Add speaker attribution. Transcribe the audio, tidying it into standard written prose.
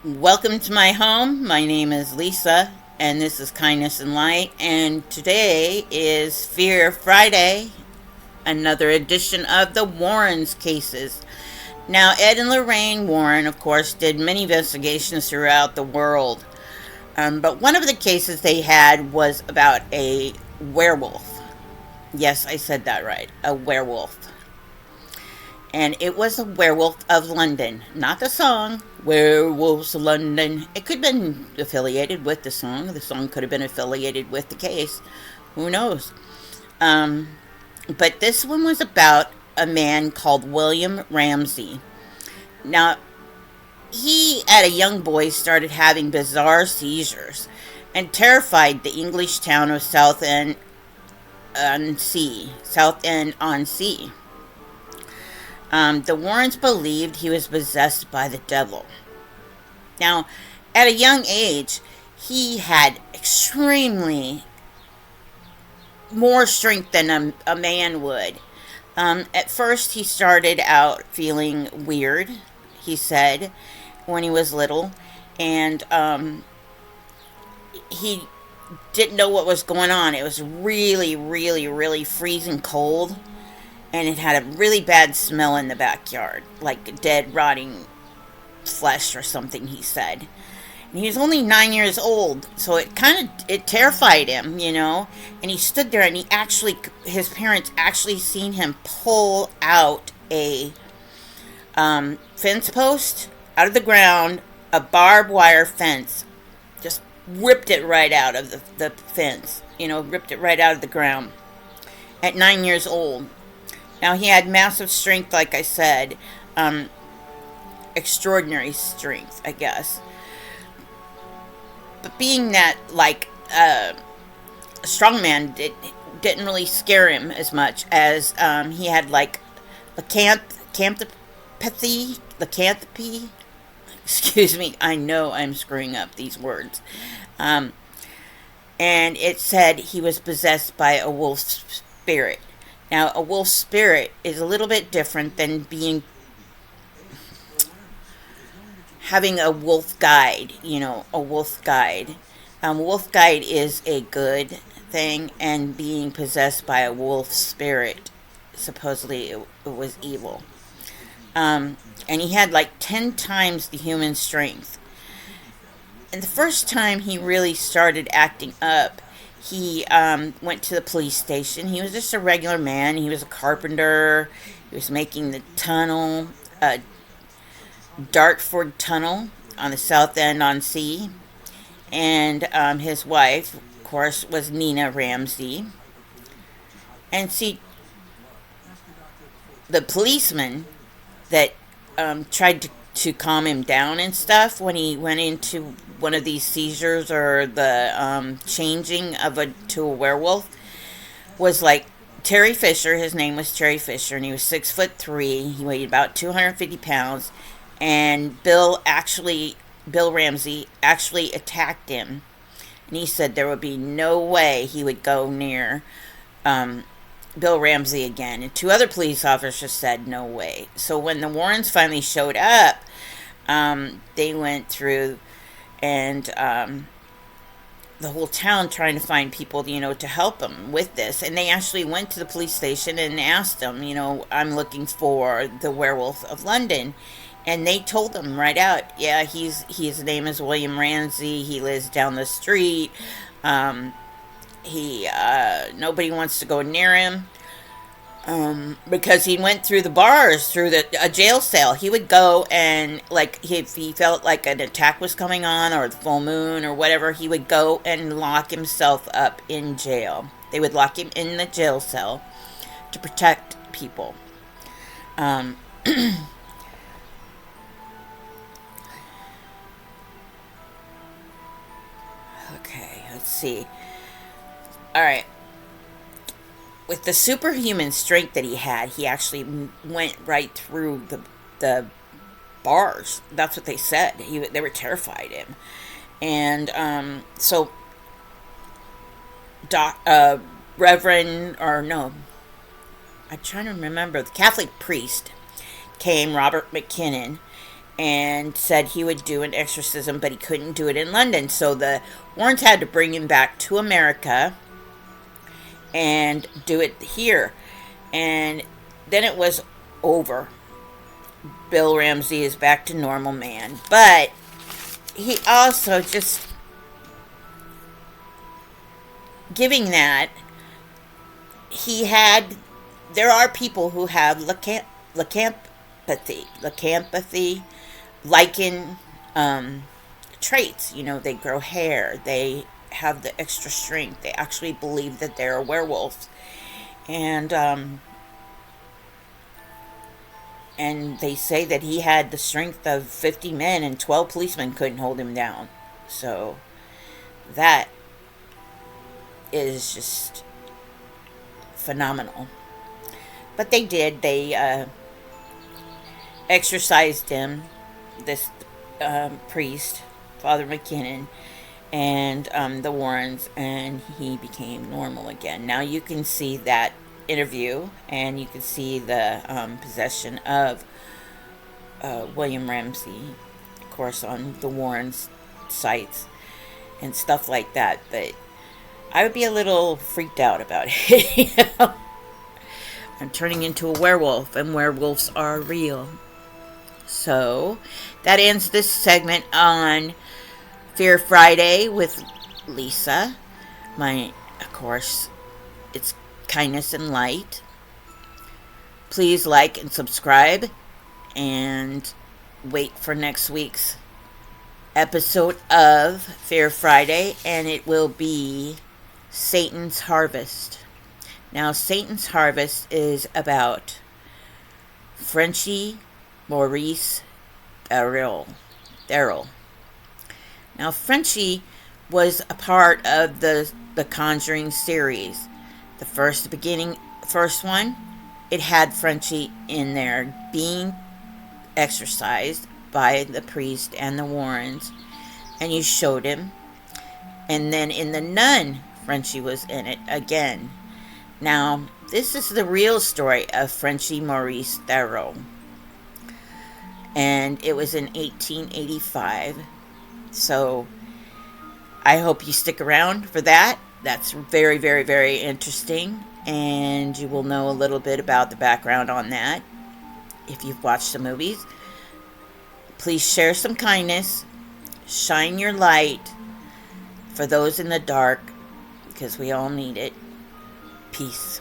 Speaker 1: Welcome to my home. My name is Lisa, and this is Kindness and Light. And today is Fear Friday, another edition of the Warrens cases. Now, Ed and Lorraine Warren, of course, did many investigations throughout the world. But one of the cases they had was about a werewolf. Yes, I said that right. A werewolf. And it was a Werewolf of London, not the song Werewolves of London. It could have been affiliated with the song. The song could have been affiliated with the case. Who knows? Um, but this one was about a man called William Ramsey. Now, he, at a young boy, started having bizarre seizures and terrified the English town of Southend-on-Sea. The Warrens believed he was possessed by the devil. Now, at a young age, he had extremely more strength than a man would. At first, he started out feeling weird, he said, when he was little, and he didn't know what was going on. It was really, really, really freezing cold, and it had a really bad smell in the backyard, like dead, rotting flesh or something, he said. And he was only 9 years old, so it terrified him, And he stood there, and his parents actually seen him pull out a fence post out of the ground, a barbed wire fence, just ripped it right out of the fence, ripped it right out of the ground at 9 years old. Now, he had massive strength, like I said, extraordinary strength, I guess. But being that, a strong man didn't really scare him as much as he had, lycanthropy. Excuse me, I know I'm screwing up these words. And it said he was possessed by a wolf spirit. Now, a wolf spirit is a little bit different than having a wolf guide, a wolf guide. Wolf guide is a good thing, and being possessed by a wolf spirit, supposedly it was evil. And he had 10 times the human strength. And the first time he really started acting up, he went to the police station. He was just a regular man. He was a carpenter. He was making the tunnel, Dartford Tunnel on the Southend-on-Sea. And his wife, of course, was Nina Ramsey. And see, the policeman that tried to calm him down and stuff when he went into one of these seizures or the changing to a werewolf was Terry Fisher. His name was Terry Fisher, and he was 6'3". He weighed about 250 pounds, and Bill Ramsey actually attacked him, and he said there would be no way he would go near Bill Ramsey again. And two other police officers said no way. So when the Warrens finally showed up, they went through and the whole town trying to find people, to help them with this. And they actually went to the police station and asked them, I'm looking for the Werewolf of London. And they told them right out, yeah, his name is William Ramsey. He lives down the street. Nobody wants to go near him. Because he went through the bars, through a jail cell. He would go and, if he felt like an attack was coming on, or the full moon, or whatever, he would go and lock himself up in jail. They would lock him in the jail cell to protect people. Okay, let's see. Alright. With the superhuman strength that he had, he actually went right through the bars. That's what they said. They were terrified of him. And so, Reverend, or no, I'm trying to remember, the Catholic priest came, Robert McKinnon, and said he would do an exorcism, but he couldn't do it in London. So the Warrens had to bring him back to America and do it here. And then it was over. Bill Ramsey is back to normal man. But he also just giving that, there are people who have lycanthropy, lichen traits. They grow hair, they have the extra strength, they actually believe that they're werewolves. And they say that he had the strength of 50 men and 12 policemen couldn't hold him down. So that is just phenomenal. But they did. They exorcised him, this priest, Father McKinnon, and the Warrens, and he became normal again. Now you can see that interview, and you can see the possession of William Ramsey, of course, on the Warrens' sites and stuff like that. But I would be a little freaked out about it. I'm turning into a werewolf, and werewolves are real. So that ends this segment on Fear Friday with Lisa. Of course, it's kindness and light. Please like and subscribe, and wait for next week's episode of Fear Friday, and it will be Satan's Harvest. Now, Satan's Harvest is about Frenchie Maurice Darrell. Now, Frenchie was a part of the Conjuring series. The first one, it had Frenchie in there being exorcised by the priest and the Warrens, and you showed him. And then in The Nun, Frenchie was in it again. Now, this is the real story of Frenchie Maurice Darrell, and it was in 1885. So I hope you stick around for that. That's very, very, very interesting, and you will know a little bit about the background on that if you've watched the movies. Please share some kindness, shine your light for those in the dark, because we all need it. Peace.